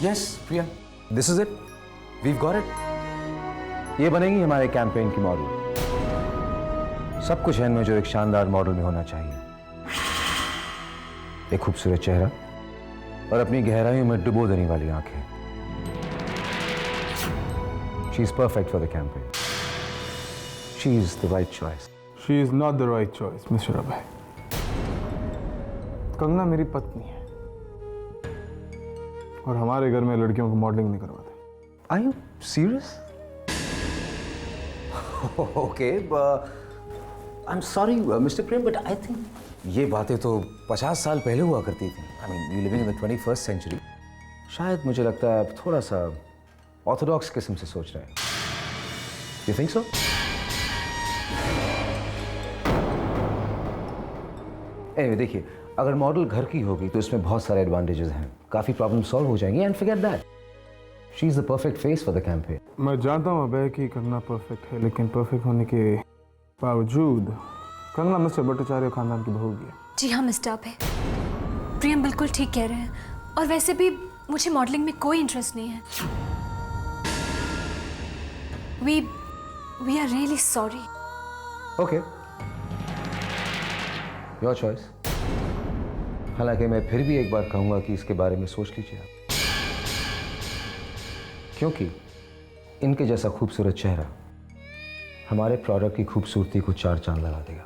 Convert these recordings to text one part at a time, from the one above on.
Yes Priya, this is it, we've got it. ये बनेगी हमारे कैंपेन की मॉडल। सब कुछ है इनमें जो एक शानदार मॉडल में होना चाहिए। एक खूबसूरत चेहरा और अपनी गहराइयों में डुबो देने वाली आंखें। She is perfect for the campaign. She is the right choice. She is not the right choice mister Abhay. Kangana मेरी पत्नी है और हमारे घर में लड़कियों को मॉडलिंग नहीं करवाते। Are you serious? Okay, I am sorry mister Prem, but I think ये बातें तो 50 साल पहले हुआ करती थी। I mean you living in the 21st century. शायद मुझे लगता है आप थोड़ा सा ऑर्थोडॉक्स किस्म से सोच रहे हैं। You think so? एनीवे देखिए, अगर मॉडल घर की होगी तो इसमें बहुत सारे एडवांटेजेस हैं, काफी प्रॉब्लम सॉल्व हो जाएंगी। And forget that, she is the perfect face for the campaign. मैं जानता हूँ अभय कि कंगना परफेक्ट है, लेकिन परफेक्ट होने के बावजूद कंगना मिस्टर भट्टाचार्य खानदान की बहू भी है। जी हाँ मिस्टर अभय, प्रियम बिल्कुल ठीक कह रहे हैं। और वैसे भी मुझे मॉडलिंग में कोई इंटरेस्ट नहीं है। We are really sorry. Okay, your choice. हालांकि मैं फिर भी एक बार कहूंगा कि इसके बारे में सोच लीजिए आप, क्योंकि इनके जैसा खूबसूरत चेहरा हमारे प्रोडक्ट की खूबसूरती को 4 चांद लगा देगा।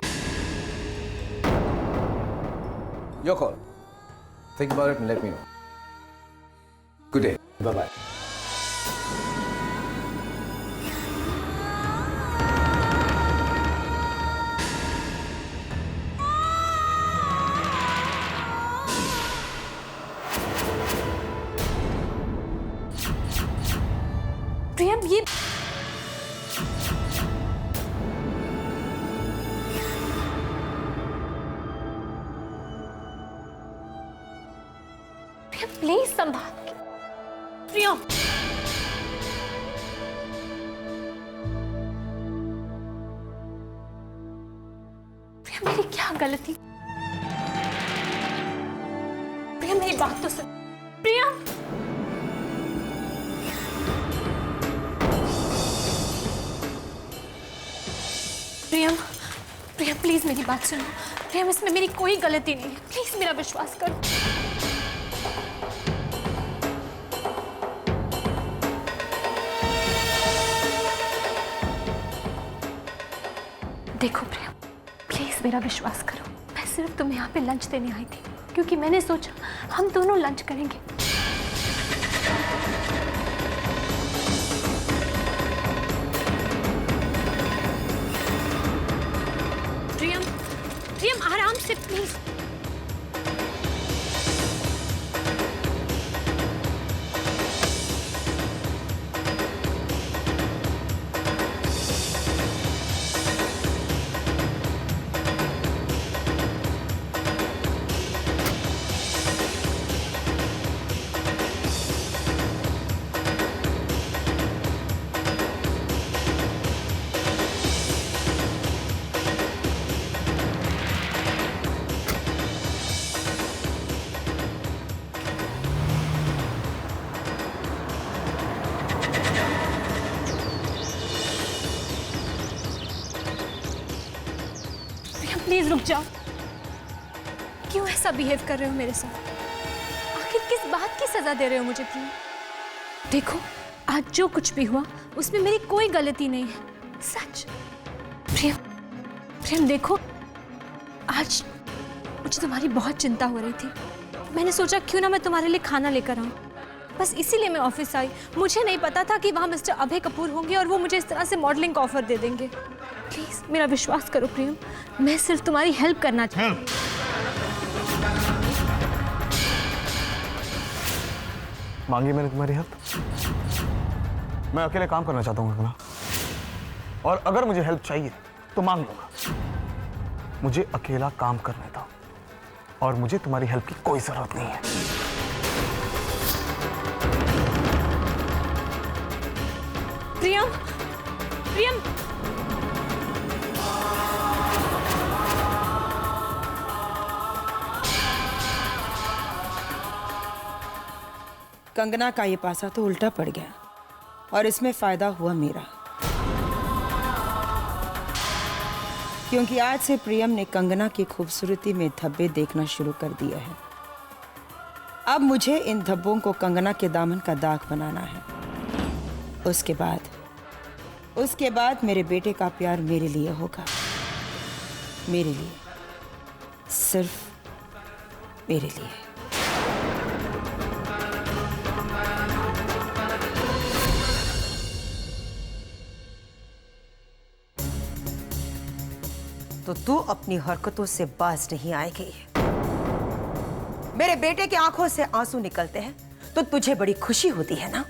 Your call. Think about it and let me know. Good day. Bye-bye. प्रियम ये प्लीज संभाल के। प्रियम, प्रियम मेरी क्या गलती? प्रियम मेरी बात तो सुन। प्रियम, प्रियम, प्रियम प्लीज मेरी बात सुनो। प्रियम इसमें मेरी कोई गलती नहीं है, प्लीज मेरा विश्वास करो। देखो प्रियम, प्लीज मेरा विश्वास करो। मैं सिर्फ तुम्हें यहाँ पे लंच देने आई थी, क्योंकि मैंने सोचा हम दोनों लंच करेंगे। प्रियम, प्रियम आराम से प्लीज। प्लीज रुक जाओ। क्यों ऐसा बिहेव कर रहे हो मेरे साथ? आखिर किस बात की सजा दे रहे हो मुझे प्रियम? देखो आज जो कुछ भी हुआ उसमें मेरी कोई गलती नहीं है, सच। प्रियम, प्रियम देखो आज मुझे तुम्हारी बहुत चिंता हो रही थी। मैंने सोचा क्यों ना मैं तुम्हारे लिए खाना लेकर आऊं। बस इसीलिए मैं ऑफिस आई। मुझे नहीं पता था कि वहां मिस्टर अभय कपूर होंगे और वो मुझे इस तरह से मॉडलिंग का ऑफर दे देंगे। प्लीज मेरा विश्वास करो प्रियम, मैं सिर्फ तुम्हारी हेल्प करना चाहती हूँ। मांगी मैंने तुम्हारी हेल्प? मैं अकेले काम करना चाहता हूँ कंगना, और अगर मुझे हेल्प चाहिए तो मांग लूंगा। मुझे अकेला काम करने दो और मुझे तुम्हारी हेल्प की कोई जरूरत नहीं है। प्रियम, प्रियम, कंगना का ये पासा तो उल्टा पड़ गया और इसमें फायदा हुआ मेरा, क्योंकि आज से प्रियम ने कंगना की खूबसूरती में धब्बे देखना शुरू कर दिए हैं। अब मुझे इन धब्बों को कंगना के दामन का दाग बनाना है। उसके बाद मेरे बेटे का प्यार मेरे लिए होगा, मेरे लिए, सिर्फ मेरे लिए। तो तू अपनी हरकतों से बाज नहीं आएगी। मेरे बेटे की आंखों से आंसू निकलते हैं तो तुझे बड़ी खुशी होती है ना?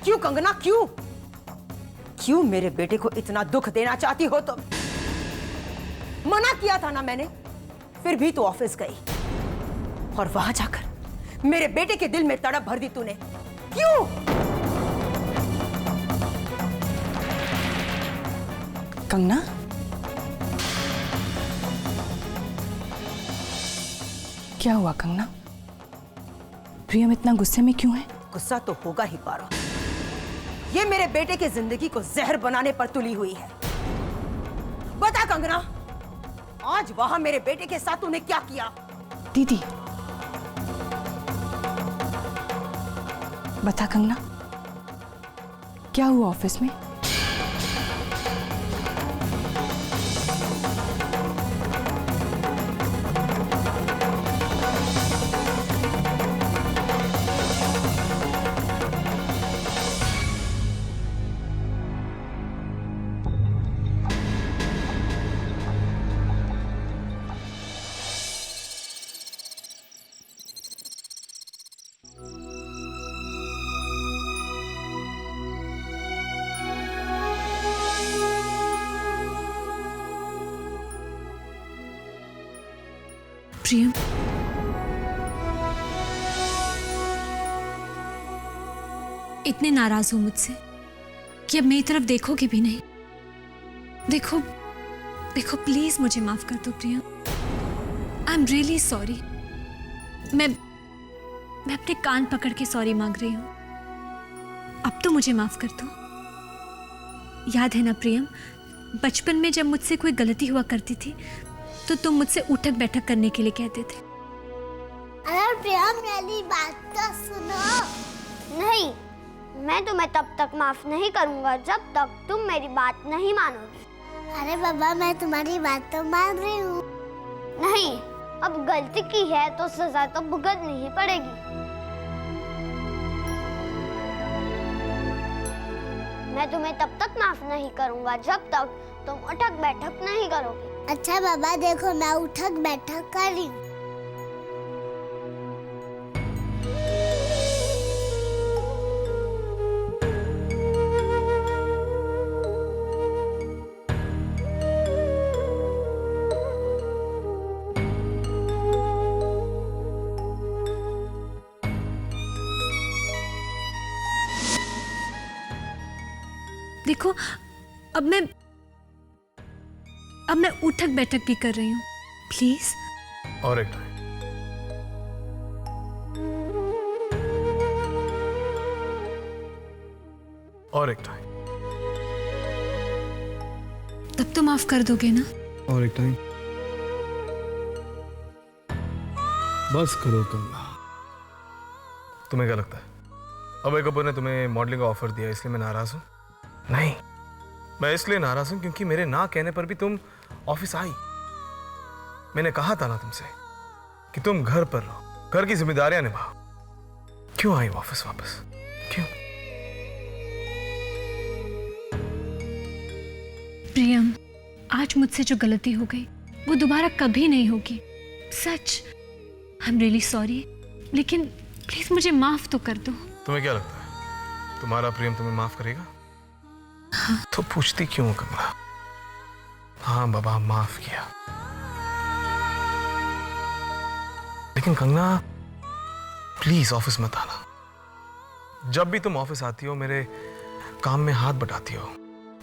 क्यों कंगना, क्यों मेरे बेटे को इतना दुख देना चाहती हो तुम? मना किया था ना मैंने, फिर भी तू ऑफिस गई और वहां जाकर मेरे बेटे के दिल में तड़प भर दी तूने। क्यों? कंगना, क्या हुआ कंगना? प्रियम इतना गुस्से में क्यों है? गुस्सा तो होगा ही पारो, ये मेरे बेटे की जिंदगी को जहर बनाने पर तुली हुई है। बता कंगना, आज वहां मेरे बेटे के साथ तूने क्या किया? दीदी, बता कंगना, क्या हुआ ऑफिस में? प्रियम, इतने नाराज हो मुझसे कि अब मेरी तरफ देखोगे भी नहीं। देखो प्लीज मुझे माफ कर दो Priyam. I am really sorry. मैं अपने कान पकड़ के सॉरी मांग रही हूं। अब तो मुझे माफ कर दो। याद है ना प्रियम, बचपन में जब मुझसे कोई गलती हुआ करती थी तो तुम मुझसे उठक बैठक करने के लिए कहते थे। अरे प्रियम, मेरी बात तो सुनो। नहीं, मैं तुम्हें तब तक माफ नहीं करूंगा जब तक तुम मेरी बात नहीं मानोगी। अरे बाबा, मैं तुम्हारी बात तो मान रही हूँ। नहीं, अब गलती की है तो सजा तो भुगतनी ही पड़ेगी। मैं तुम्हें तब तक माफ नहीं करूंगा जब तक तुम उठक बैठक नहीं करोगी। अच्छा बाबा, देखो मैं उठक बैठक कर रही हूँ। देखो, अब मैं उठक बैठक भी कर रही हूँ, प्लीज। और एक टाइम। और एक टाइम। तब तो माफ कर दोगे ना? और एक टाइम। बस करो कंगना। तुम्हें क्या लगता है अभय कपूर ने तुम्हें मॉडलिंग का ऑफर दिया इसलिए मैं नाराज हूं? नहीं, मैं इसलिए नाराज हूं क्योंकि मेरे ना कहने पर भी तुम ऑफिस आई। मैंने कहा था ना तुमसे कि तुम घर पर रहो, घर की जिम्मेदारियां निभाओ। क्यों आई ऑफिस वापस? क्यों? प्रियम, आज मुझसे जो गलती हो गई वो दोबारा कभी नहीं होगी। सच, आई एम रियली सॉरी। लेकिन प्लीज मुझे माफ तो कर दो। तुम्हें क्या लगता है तुम्हारा प्रियम तुम्हें माफ करेगा? हाँ। तो पूछती क्यों हो कंगना? हाँ बाबा, माफ किया। लेकिन कंगना प्लीज ऑफिस मत आना। जब भी तुम ऑफिस आती हो मेरे काम में हाथ बटाती हो।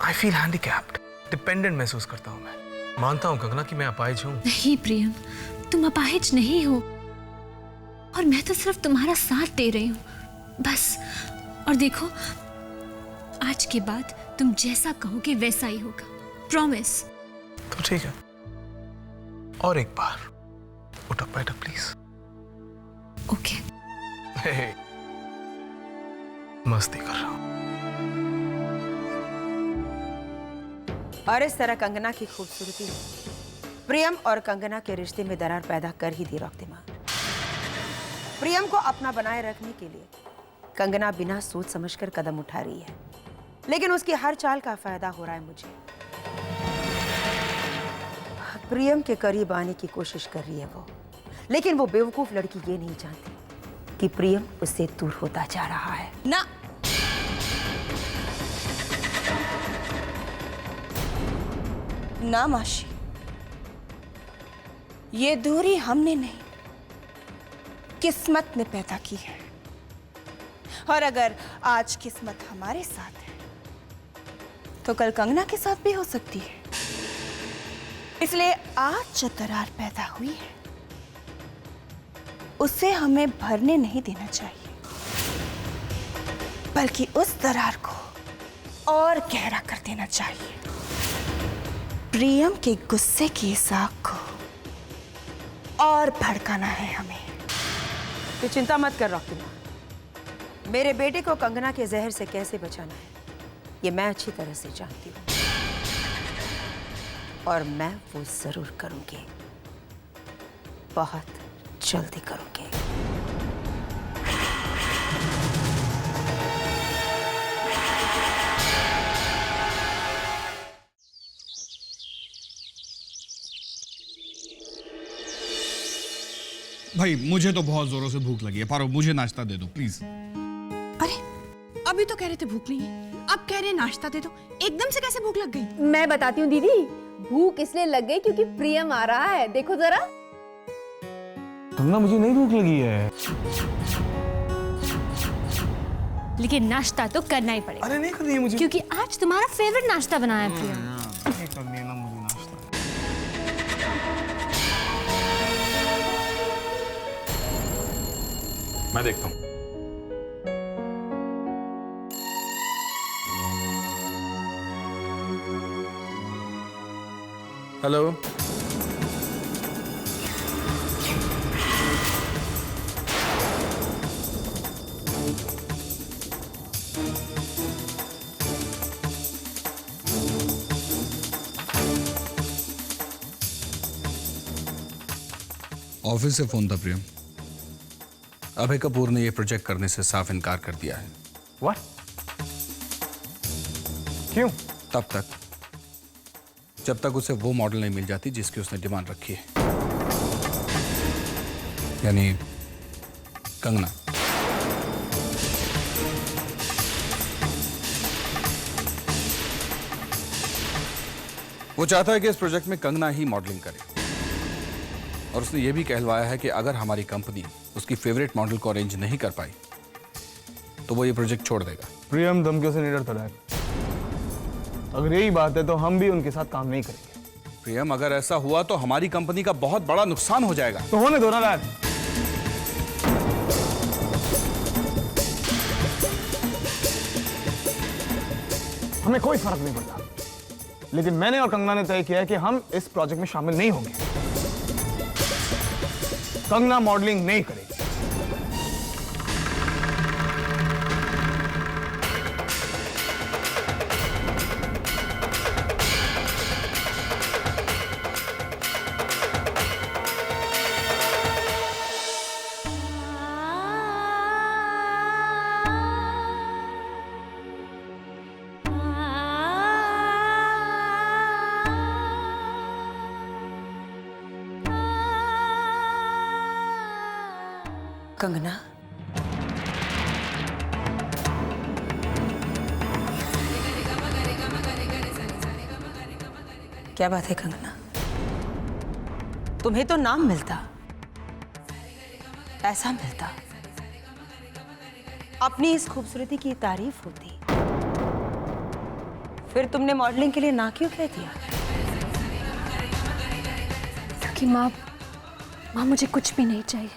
आई फील हैंडीकैप्ड, डिपेंडेंट महसूस करता हूं मैं। मानता हूं कंगना कि मैं अपाहिज हूं। नहीं प्रियम, तुम अपाहिज नहीं हो। और मैं तो सिर्फ तुम्हारा साथ दे रही हूँ बस। और देखो, आज के बाद तुम जैसा कहोगे वैसा ही होगा, प्रॉमिस। तो ठीक है, और एक बार उठो बैठो प्लीज। ओके। हे, मस्ती कर रहा हूं। और इस तरह कंगना की खूबसूरती प्रियम और कंगना के रिश्ते में दरार पैदा कर ही दी रॉक्तिमा। प्रियम को अपना बनाए रखने के लिए कंगना बिना सोच समझकर कदम उठा रही है, लेकिन उसकी हर चाल का फायदा हो रहा है मुझे। प्रियम के करीब आने की कोशिश कर रही है वो, लेकिन वो बेवकूफ लड़की ये नहीं जानती कि प्रियम उससे दूर होता जा रहा है। ना, ना माशी, ये दूरी हमने नहीं, किस्मत ने पैदा की है। और अगर आज किस्मत हमारे साथ है तो कल कंगना के साथ भी हो सकती है। इसलिए आज जो दरार पैदा हुई है उसे हमें भरने नहीं देना चाहिए, बल्कि उस दरार को और गहरा कर देना चाहिए। प्रियम के गुस्से की इस आग को और भड़काना है हमें। तो चिंता मत कर रॉक्तिमा, मेरे बेटे को कंगना के जहर से कैसे बचाना है ये मैं अच्छी तरह से जानती हूँ, और मैं वो जरूर करूंगी, बहुत जल्दी करूंगी। भाई मुझे तो बहुत जोरों से भूख लगी है, पारो मुझे नाश्ता दे दो प्लीज। अरे अभी तो कह रहे थे भूख नहीं है, अब कह रहे हैं नाश्ता दे दो। एकदम से कैसे भूख लग गई? मैं बताती हूँ दीदी, भूख इसलिए लग गई क्योंकि प्रियम आ रहा है। देखो जरा। कंगना मुझे नहीं भूख लगी है। लेकिन नाश्ता तो करना ही पड़ेगा। अरे नहीं करनी है मुझे, क्योंकि आज तुम्हारा फेवरेट नाश्ता बनाया है प्रियम। नहीं करनी है ना मुझे नाश्ता। मैं देखता हूँ। हेलो, ऑफिस से फोन था प्रियम। अभय कपूर ने यह प्रोजेक्ट करने से साफ इनकार कर दिया है। व्हाट? क्यों? तब तक जब तक उसे वो मॉडल नहीं मिल जाती जिसकी उसने डिमांड रखी है, यानी कंगना। वो चाहता है कि इस प्रोजेक्ट में कंगना ही मॉडलिंग करे, और उसने ये भी कहलवाया है कि अगर हमारी कंपनी उसकी फेवरेट मॉडल को अरेंज नहीं कर पाई तो वो ये प्रोजेक्ट छोड़ देगा। प्रियम धमकियों से नहीं डरता डैड। अगर यही बात है तो हम भी उनके साथ काम नहीं करेंगे। प्रियम, अगर ऐसा हुआ तो हमारी कंपनी का बहुत बड़ा नुकसान हो जाएगा। तो होने दो ना डैड। हमें कोई फर्क नहीं पड़ता, लेकिन मैंने और कंगना ने तय किया है कि हम इस प्रोजेक्ट में शामिल नहीं होंगे। कंगना मॉडलिंग नहीं करेगी। कंगना, क्या बात है कंगना? तुम्हें तो नाम मिलता, ऐसा मिलता, अपनी इस खूबसूरती की तारीफ होती, फिर तुमने मॉडलिंग के लिए ना क्यों कह दिया? क्योंकि माँ मुझे कुछ भी नहीं चाहिए।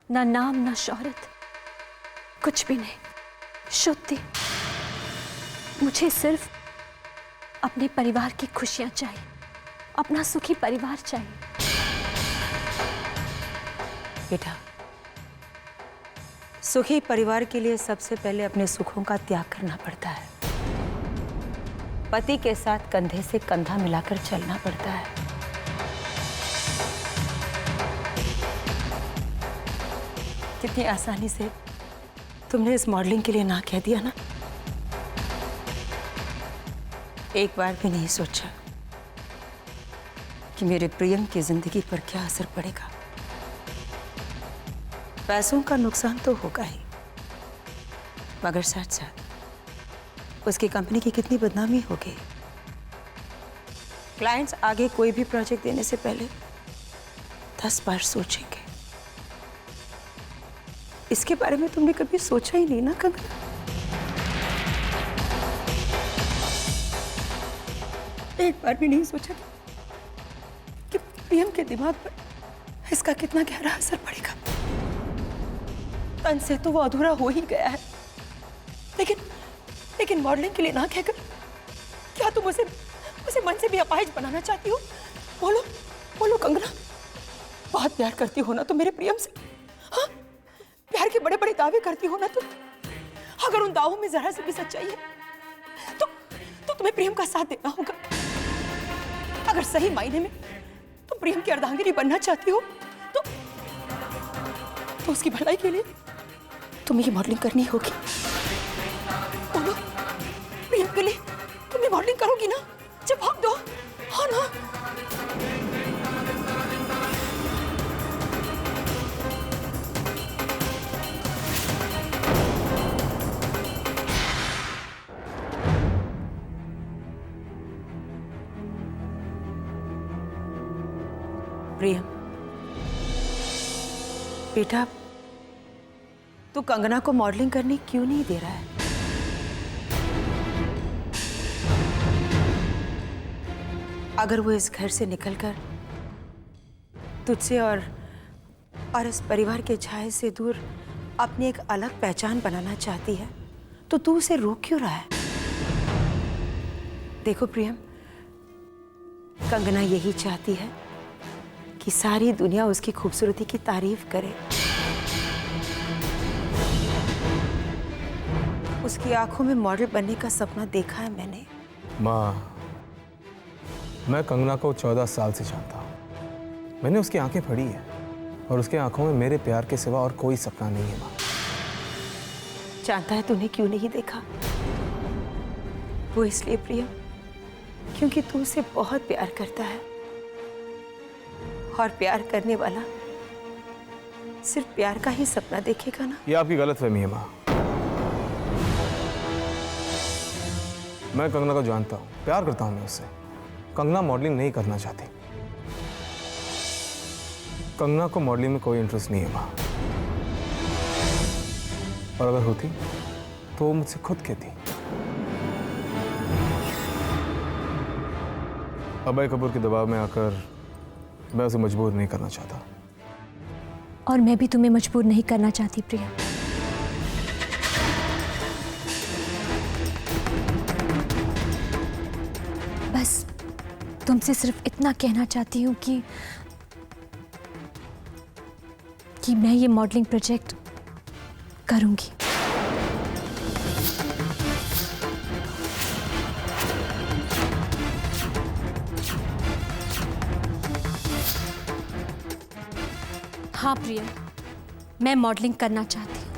ना नाम ना शोहरत, कुछ भी नहीं, शुद्ध। मुझे सिर्फ अपने परिवार की खुशियां चाहिए, अपना सुखी परिवार चाहिए। बेटा, सुखी परिवार के लिए सबसे पहले अपने सुखों का त्याग करना पड़ता है। पति के साथ कंधे से कंधा मिलाकर चलना पड़ता है। कितनी आसानी से तुमने इस मॉडलिंग के लिए ना कह दिया ना। एक बार भी नहीं सोचा कि मेरे प्रियम की जिंदगी पर क्या असर पड़ेगा। पैसों का नुकसान तो होगा ही, मगर साथ साथ उसकी कंपनी की कितनी बदनामी होगी। क्लाइंट्स आगे कोई भी प्रोजेक्ट देने से पहले 10 बार सोचेंगे। इसके बारे में तुमने कभी सोचा ही नहीं ना कंगना? एक बार भी नहीं सोचा कि प्रियम के दिमाग पर इसका कितना गहरा असर पड़ेगा। तन से तो वो अधूरा हो ही गया है, लेकिन मॉडलिंग के लिए ना कहकर क्या तुम उसे मन से भी अपाहिज बनाना चाहती हो? बोलो बोलो कंगना, बहुत प्यार करती हो ना तुम मेरे प्रियम से? हाँ, प्यार के बड़े बड़े दावे करती हो ना तुम? अगर उन दावों में जरा सी भी सच्चाई है तो तुम्हें प्रियम का साथ देना होगा। अगर सही मायने में तुम प्रियम की अर्धांगिनी बनना चाहती हो तो उसकी भलाई के लिए तुम्हें ये मॉडलिंग करनी होगी। बोलो, प्रियम के लिए तुम ये मॉडलिंग करोगी ना? जवाब दो, हाँ ना? प्रियम बेटा, तू कंगना को मॉडलिंग करने क्यों नहीं दे रहा है? अगर वो इस घर से निकलकर तुझसे और इस परिवार के छाये से दूर अपनी एक अलग पहचान बनाना चाहती है तो तू उसे रोक क्यों रहा है? देखो प्रियम, कंगना यही चाहती है कि सारी दुनिया उसकी खूबसूरती की तारीफ करे। उसकी आंखों में मॉडल बनने का सपना देखा है मैंने। माँ, मैं कंगना को 14 साल से जानता हूँ। मैंने उसकी आंखें पढ़ी है और उसकी आंखों में मेरे प्यार के सिवा और कोई सपना नहीं है। माँ, जानता है तूने क्यों नहीं देखा? वो इसलिए प्रियम, क्योंकि तू उसे बहुत प्यार करता है और प्यार करने वाला सिर्फ प्यार का ही सपना देखेगा ना। ये आपकी गलतफहमी है माँ। मैं कंगना को जानता हूँ, प्यार करता हूँ मैं उससे। कंगना मॉडलिंग नहीं करना चाहती। कंगना को मॉडलिंग में कोई इंटरेस्ट नहीं है माँ, और अगर होती तो वो मुझसे खुद कहती। अभय कपूर के दबाव में आकर मैं उसे मजबूर नहीं करना चाहता। और मैं भी तुम्हें मजबूर नहीं करना चाहती प्रिया। बस तुमसे सिर्फ इतना कहना चाहती हूँ कि मैं ये मॉडलिंग प्रोजेक्ट करूँगी। हाँ प्रिया, मैं मॉडलिंग करना चाहती हूँ।